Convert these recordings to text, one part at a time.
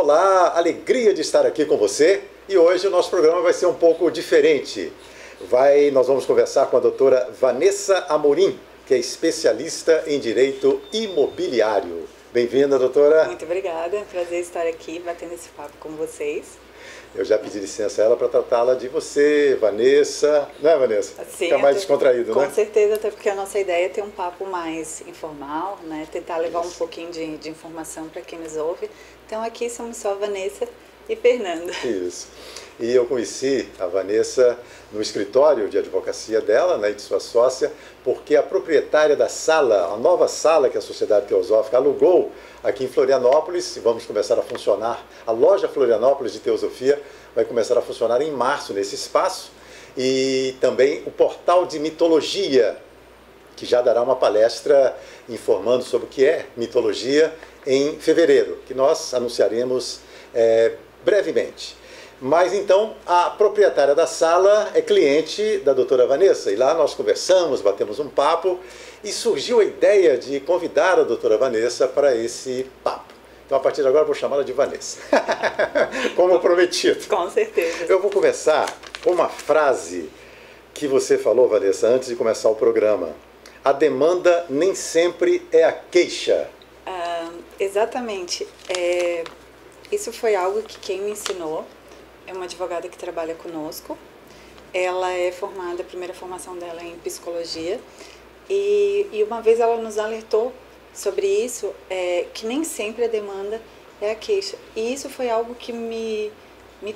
olá, alegria de estar aqui com você. E hoje o nosso programa vai ser um pouco diferente. Nós vamos conversar com a doutora Vanessa Amorim, que é especialista em direito imobiliário. Bem-vinda, doutora. Muito obrigada, é um prazer estar aqui batendo esse papo com vocês. Eu já pedi licença a ela para tratá-la de você, Vanessa. Não é, Vanessa? Sim, fica mais descontraído, né? Com certeza, até porque a nossa ideia é ter um papo mais informal, né? Tentar levar um pouquinho de informação para quem nos ouve. Então aqui somos só Vanessa e Fernanda. Isso. E eu conheci a Vanessa no escritório de advocacia dela, né, de sua sócia, porque a proprietária da sala, a nova sala que a Sociedade Teosófica alugou aqui em Florianópolis, e vamos começar a funcionar, a loja Florianópolis de Teosofia vai começar a funcionar em março nesse espaço, e também o portal de mitologia, que já dará uma palestra informando sobre o que é mitologia em fevereiro, que nós anunciaremos brevemente. Mas então, a proprietária da sala é cliente da doutora Vanessa, e lá nós conversamos, batemos um papo, e surgiu a ideia de convidar a doutora Vanessa para esse papo. Então, a partir de agora, eu vou chamá-la de Vanessa, como prometido. Com certeza. Eu vou começar com uma frase que você falou, Vanessa, antes de começar o programa. A demanda nem sempre é a queixa. Exatamente. Isso foi algo que quem me ensinou é uma advogada que trabalha conosco. Ela é formada, a primeira formação dela é em psicologia, e uma vez ela nos alertou sobre isso, que nem sempre a demanda é a queixa. E isso foi algo que me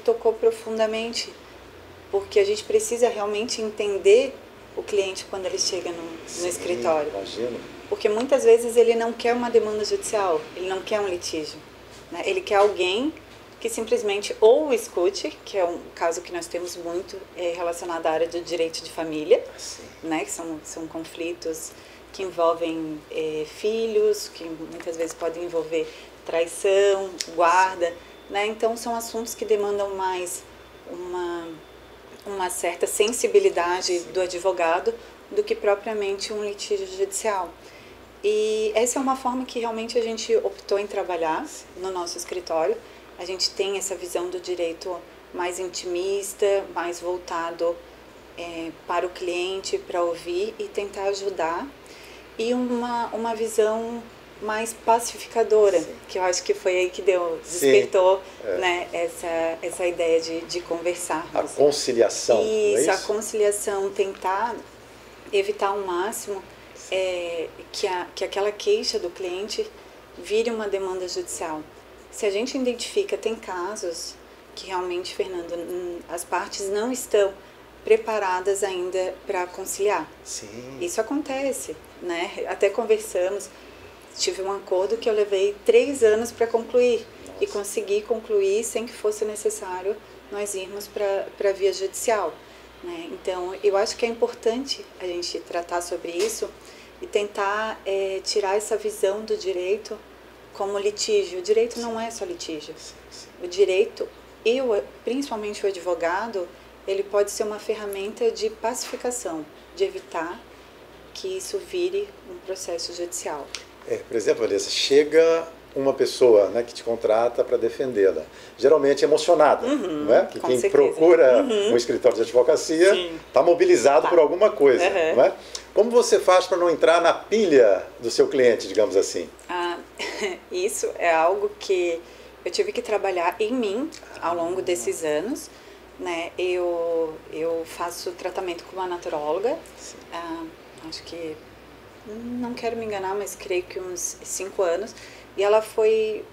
tocou profundamente, porque a gente precisa realmente entender o cliente quando ele chega no escritório. Imagino. Porque muitas vezes ele não quer uma demanda judicial, ele não quer um litígio, né? Ele quer alguém que simplesmente ou o escute, que é um caso que nós temos muito relacionado à área do direito de família, né? Que são conflitos que envolvem filhos, que muitas vezes podem envolver traição, guarda, né? Então são assuntos que demandam mais uma certa sensibilidade do advogado do que propriamente um litígio judicial. E essa é uma forma que realmente a gente optou em trabalhar no nosso escritório. A gente tem essa visão do direito mais intimista, mais voltado para o cliente, para ouvir e tentar ajudar. E uma visão mais pacificadora, que eu acho que foi aí que despertou né, essa ideia de conversar. A conciliação. Isso, não é a conciliação, tentar evitar ao máximo que aquela queixa do cliente vire uma demanda judicial. Se a gente identifica, tem casos que realmente, Fernando, as partes não estão preparadas ainda para conciliar. Sim. Isso acontece, né? Até conversamos, tive um acordo que eu levei 3 anos para concluir. Nossa. E consegui concluir sem que fosse necessário nós irmos para a via judicial, né? Então, eu acho que é importante a gente tratar sobre isso e tentar tirar essa visão do direito como litígio. O direito não é só litígio. O direito, principalmente o advogado, ele pode ser uma ferramenta de pacificação, de evitar que isso vire um processo judicial. Por exemplo, Vanessa, chega uma pessoa, né, que te contrata para defendê-la, geralmente emocionada, não é? Que quem certeza. Procura um escritório de advocacia está mobilizado por alguma coisa, não é? Como você faz para não entrar na pilha do seu cliente, digamos assim? Isso é algo que eu tive que trabalhar em mim ao longo desses anos, né? Eu faço tratamento com uma naturóloga, acho que, não quero me enganar, mas creio que uns 5 anos, e ela foi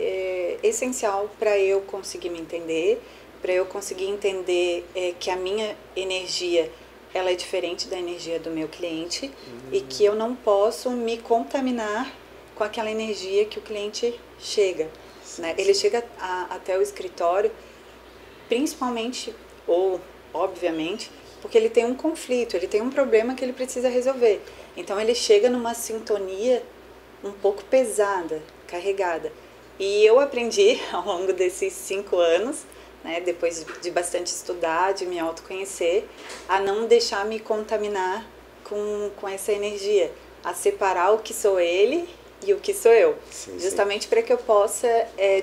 essencial para eu conseguir me entender, para eu conseguir entender que a minha energia ela é diferente da energia do meu cliente e que eu não posso me contaminar com aquela energia que o cliente chega, né? Ele chega até o escritório principalmente, ou obviamente, porque ele tem um conflito, ele tem um problema que ele precisa resolver. Então ele chega numa sintonia um pouco pesada, carregada. E eu aprendi ao longo desses 5 anos, né, depois de bastante estudar, de me autoconhecer, a não deixar me contaminar com essa energia, a separar o que sou ele e o que sou eu, justamente para que eu possa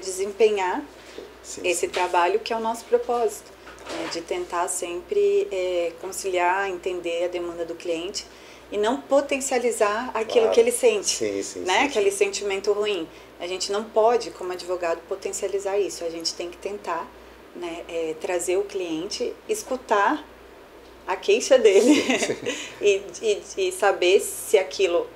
desempenhar esse trabalho que é o nosso propósito, né, de tentar sempre conciliar, entender a demanda do cliente e não potencializar aquilo que ele sente, né? Aquele sentimento ruim. A gente não pode, como advogado, potencializar isso. A gente tem que tentar, né, trazer o cliente, escutar a queixa dele e saber se aquilo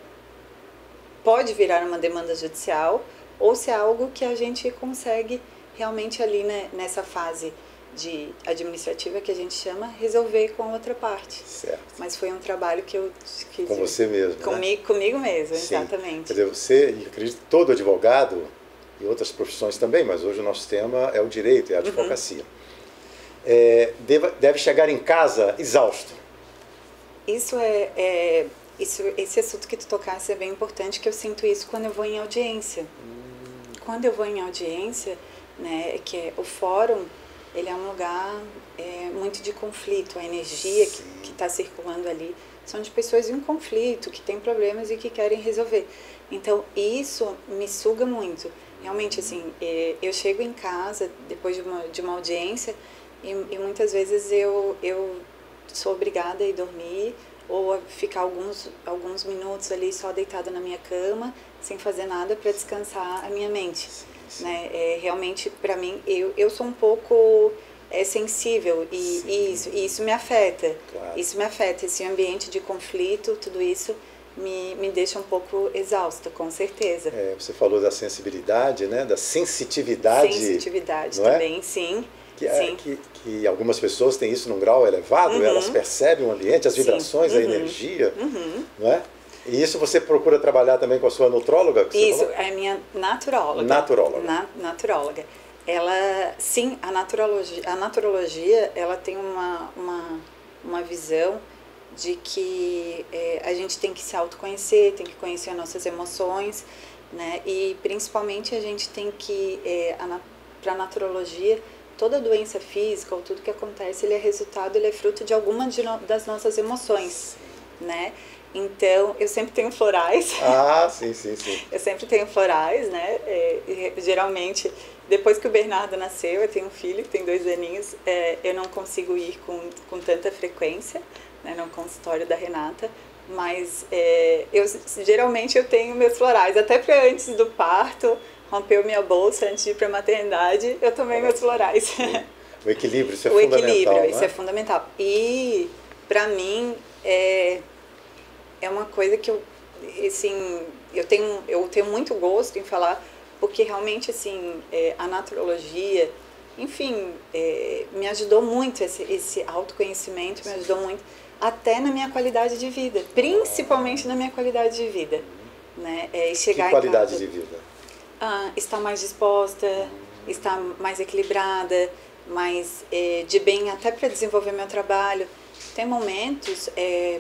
pode virar uma demanda judicial ou se é algo que a gente consegue realmente ali, né, nessa fase de administrativa que a gente chama, resolver com a outra parte. Certo. Mas foi um trabalho que eu... Com você mesmo, Comigo mesmo, sim. Exatamente. Quer dizer, você, e acredito que todo advogado, e outras profissões também, mas hoje o nosso tema é o direito, é a advocacia. Deve chegar em casa exausto. Esse assunto que tu tocasse é bem importante, que eu sinto isso quando eu vou em audiência. Quando eu vou em audiência, né, que o fórum, ele é um lugar muito de conflito. A energia que está circulando ali são de pessoas em conflito, que têm problemas e que querem resolver. Então, isso me suga muito. Realmente, assim, eu chego em casa depois de uma audiência e muitas vezes eu sou obrigada a ir dormir ou a ficar alguns minutos ali só deitada na minha cama, sem fazer nada para descansar a minha mente. Né? Realmente, para mim, eu sou um pouco sensível e isso me afeta. Claro. Isso me afeta, esse ambiente de conflito, tudo isso me deixa um pouco exausta, com certeza. Você falou da sensibilidade, né? Da sensitividade. Sensitividade também, sim. Que algumas pessoas têm isso num grau elevado, elas percebem o ambiente, as vibrações, a energia, não é? E isso você procura trabalhar também com a sua nutróloga? Isso, é a minha naturóloga. Naturóloga. Ela, sim, a naturologia, ela tem uma visão de que a gente tem que se autoconhecer, tem que conhecer as nossas emoções, né? E principalmente a gente tem que, para a naturologia, toda doença física ou tudo que acontece, ele é fruto de alguma das nossas emoções, né? Então, eu sempre tenho florais. Sim. Eu sempre tenho florais, né? Geralmente, depois que o Bernardo nasceu, eu tenho um filho que tem 2 aninhos, eu não consigo ir com tanta frequência, né, no consultório da Renata, mas geralmente eu tenho meus florais, até para antes do parto, rompeu minha bolsa antes de ir para a maternidade, eu tomei meus florais. Sim. O equilíbrio, isso é fundamental. O equilíbrio, isso é fundamental. E, para mim, é uma coisa que eu tenho muito gosto em falar, porque realmente, assim, a naturologia, enfim, me ajudou muito, esse autoconhecimento me ajudou muito, até na minha qualidade de vida, principalmente na minha qualidade de vida. Né? Chegar que qualidade de vida? Estar mais disposta, estar mais equilibrada, mais de bem até para desenvolver meu trabalho. Tem momentos,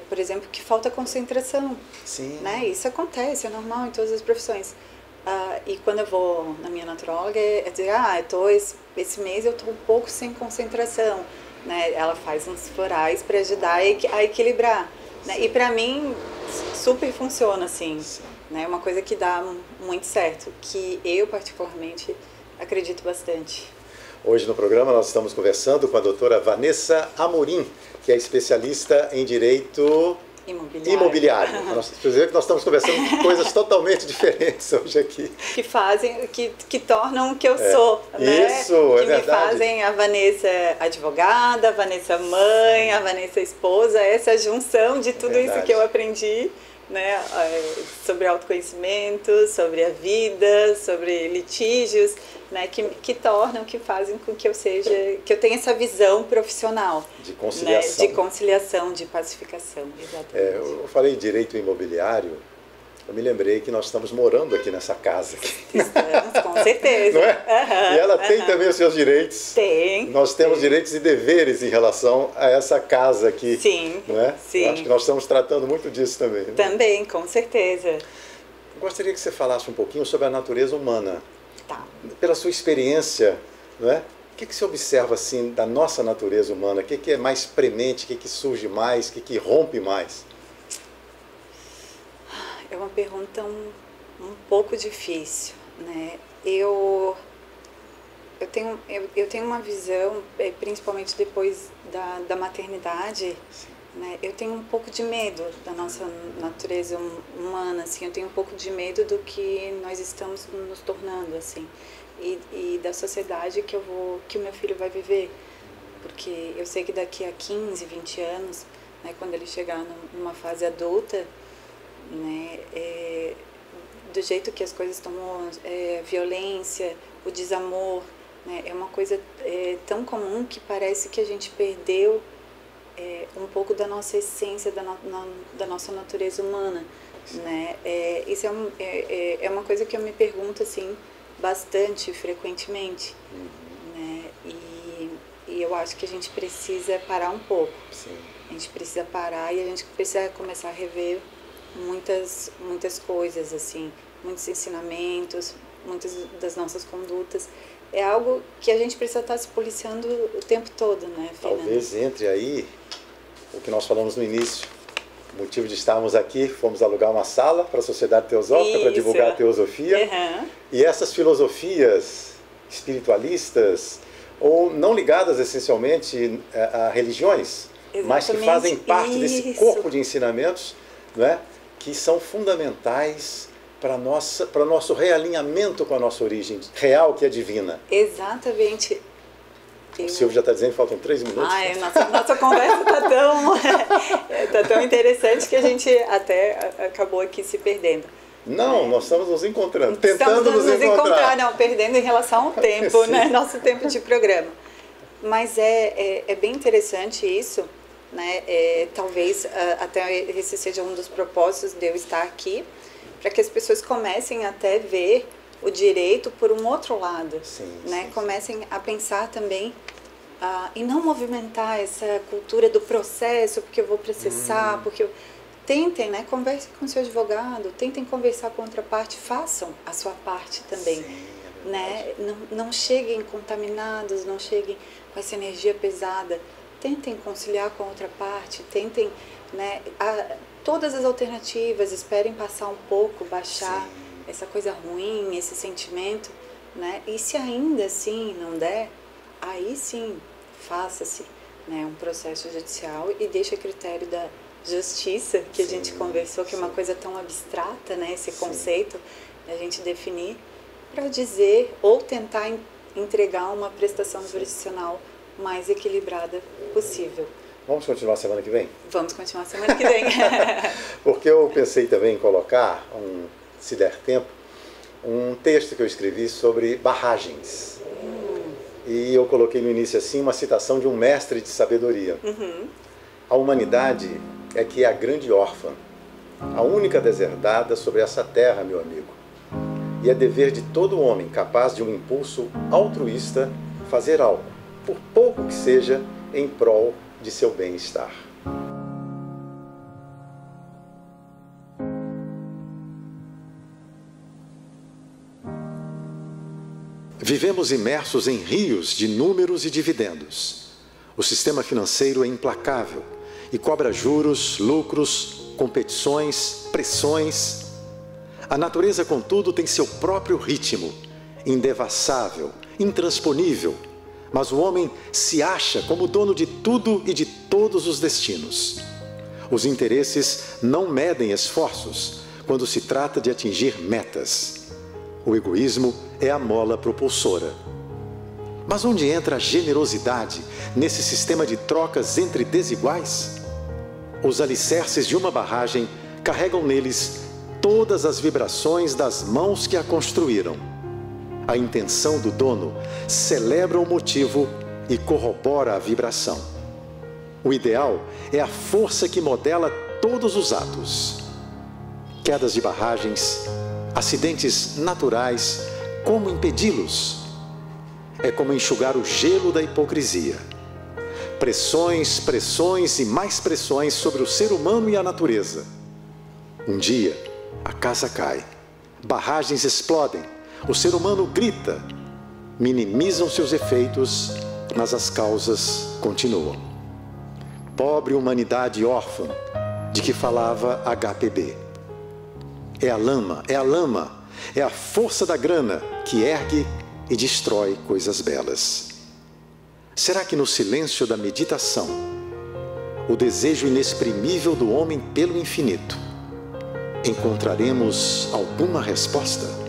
por exemplo, que falta concentração. Sim. Né? Isso acontece, é normal em todas as profissões. E quando eu vou na minha nutróloga, dizer, esse mês eu estou um pouco sem concentração. Né? Ela faz uns florais para ajudar a equilibrar. Né? E para mim, super funciona, assim. Né? Uma coisa que dá muito certo, que eu particularmente acredito bastante. Hoje no programa nós estamos conversando com a doutora Vanessa Amorim, que é especialista em direito imobiliário. Nós estamos conversando com coisas totalmente diferentes hoje aqui. Que tornam o que eu sou, né? Isso, que me fazem a Vanessa advogada, a Vanessa mãe, a Vanessa esposa, essa junção de tudo isso que eu aprendi, né? Sobre autoconhecimento, sobre a vida, sobre litígios, né? Que fazem com que eu tenha essa visão profissional. De conciliação. Né? De conciliação, de pacificação, exatamente. Eu falei em direito imobiliário, eu me lembrei que nós estamos morando aqui nessa casa. Estamos, com certeza. Não é? E ela tem também os seus direitos. Tem. Nós temos direitos e deveres em relação a essa casa aqui. Sim, não é? sim. Eu acho que nós estamos tratando muito disso também. Né? Também, com certeza. Eu gostaria que você falasse um pouquinho sobre a natureza humana. Tá. Pela sua experiência, não é? O que você observa assim da nossa natureza humana? O que é mais premente? O que surge mais? O que rompe mais? É uma pergunta um pouco difícil, né? Eu eu tenho uma visão, principalmente depois da maternidade, né? Eu tenho um pouco de medo da nossa natureza humana, assim, eu tenho um pouco de medo do que nós estamos nos tornando, assim, e da sociedade que o meu filho vai viver, porque eu sei que daqui a 15, 20 anos, né, quando ele chegar numa fase adulta, né, do jeito que as coisas estão, violência, o desamor, né, é uma coisa tão comum que parece que a gente perdeu um pouco da nossa essência, da nossa natureza humana, né? Isso é uma coisa que eu me pergunto assim bastante frequentemente, né? E eu acho que a gente precisa parar um pouco. Sim. A gente precisa parar e a gente precisa começar a rever muitas coisas, assim, muitos ensinamentos, muitas das nossas condutas. É algo que a gente precisa estar se policiando o tempo todo, né, Fernando? Talvez entre aí o que nós falamos no início. O motivo de estarmos aqui, fomos alugar uma sala para a Sociedade Teosófica para divulgar a teosofia. Uhum. E essas filosofias espiritualistas, ou não ligadas essencialmente a religiões, exatamente, mas que fazem parte desse corpo de ensinamentos, né, que são fundamentais para o nosso realinhamento com a nossa origem real, que é divina. Exatamente. O Silvio já está dizendo que faltam 3 minutos. Nossa conversa está tão interessante que a gente até acabou aqui se perdendo. Não, nós estamos nos encontrando, tentando nos encontrar. Não, perdendo em relação ao tempo, né? Nosso tempo de programa. Mas é bem interessante isso, né? Talvez até esse seja um dos propósitos de eu estar aqui, para que as pessoas comecem até ver o direito por um outro lado, né? Comecem a pensar também e não movimentar essa cultura do processo, porque eu vou processar, porque tentem, né? Conversem com o seu advogado, tentem conversar com outra parte, façam a sua parte também, né? Não cheguem contaminados, não cheguem com essa energia pesada, tentem conciliar com a outra parte, tentem, né? Todas as alternativas, esperem passar um pouco, baixar essa coisa ruim, esse sentimento, né? E se ainda assim não der, aí sim, faça-se, né, um processo judicial e deixe a critério da justiça, que a gente conversou, que é uma coisa tão abstrata, né, esse conceito, a gente definir, para dizer ou tentar entregar uma prestação jurisdicional mais equilibrada possível. Vamos continuar semana que vem? Vamos continuar semana que vem. Porque eu pensei também em colocar, se der tempo, um texto que eu escrevi sobre barragens. E eu coloquei no início assim uma citação de um mestre de sabedoria. A humanidade é que é a grande órfã, a única deserdada sobre essa terra, meu amigo. E é dever de todo homem capaz de um impulso altruísta fazer algo, por pouco que seja, em prol de seu bem-estar. Vivemos imersos em rios de números e dividendos. O sistema financeiro é implacável e cobra juros, lucros, competições, pressões. A natureza, contudo, tem seu próprio ritmo, indevassável, intransponível, mas o homem se acha como dono de tudo e de todos os destinos. Os interesses não medem esforços quando se trata de atingir metas. O egoísmo é a mola propulsora. Mas onde entra a generosidade nesse sistema de trocas entre desiguais? Os alicerces de uma barragem carregam neles todas as vibrações das mãos que a construíram. A intenção do dono celebra o motivo e corrobora a vibração. O ideal é a força que modela todos os atos. Quedas de barragens, acidentes naturais, como impedi-los? É como enxugar o gelo da hipocrisia. Pressões, pressões e mais pressões sobre o ser humano e a natureza. Um dia, a casa cai, barragens explodem, o ser humano grita, minimizam seus efeitos, mas as causas continuam. Pobre humanidade órfã, de que falava HPB. É a lama, é a força da grana que ergue e destrói coisas belas. Será que no silêncio da meditação, o desejo inexprimível do homem pelo infinito, encontraremos alguma resposta?